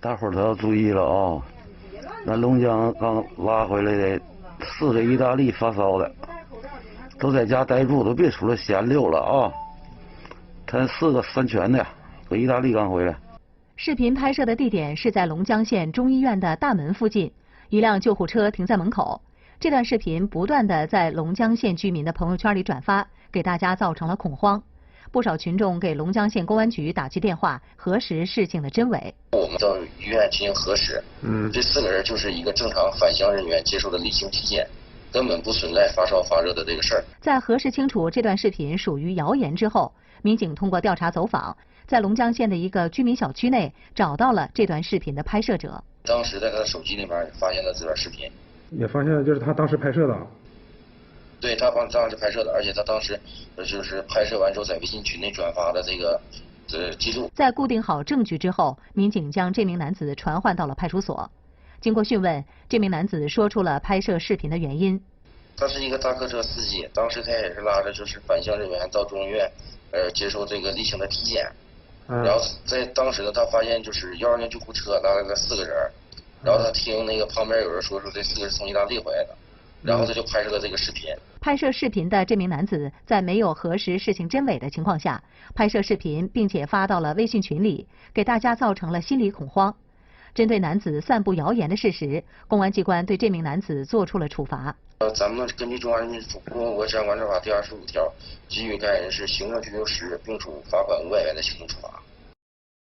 大伙儿都要注意了啊！那龙江刚拉回来的4个意大利发烧的，都在家待住，都别出来闲溜了啊！他4个3全的，搁意大利刚回来。视频拍摄的地点是在龙江县中医院的大门附近，一辆救护车停在门口。这段视频不断的在龙江县居民的朋友圈里转发，给大家造成了恐慌。不少群众给龙江县公安局打去电话，核实事情的真伪。我们到医院进行核实，这4个人就是一个正常返乡人员接受的例行体检，根本不存在发烧发热的这个事儿。在核实清楚这段视频属于谣言之后，民警通过调查走访，在龙江县的一个居民小区内找到了这段视频的拍摄者。当时在他的手机里面发现了这段视频，也发现就是他当时拍摄的。对，他当时拍摄的，而且他当时就是拍摄完之后在微信群内转发的这个记录。在固定好证据之后，民警将这名男子传唤到了派出所。经过讯问，这名男子说出了拍摄视频的原因。他是一个大客车司机，当时他也是拉着就是返乡人员到中医院接受这个例行的体检。然后在当时呢，他发现就是120救护车拉了4个人，然后他听那个旁边有人说这4个是从意大利回来的，然后他就拍摄了这个视频。拍摄视频的这名男子在没有核实事情真伪的情况下，拍摄视频并且发到了微信群里，给大家造成了心理恐慌。针对男子散布谣言的事实，公安机关对这名男子作出了处罚。咱们根据《中华人民共和国治安管理法》第25条，给予该人士行政拘留时，并处罚款500元的行政处罚。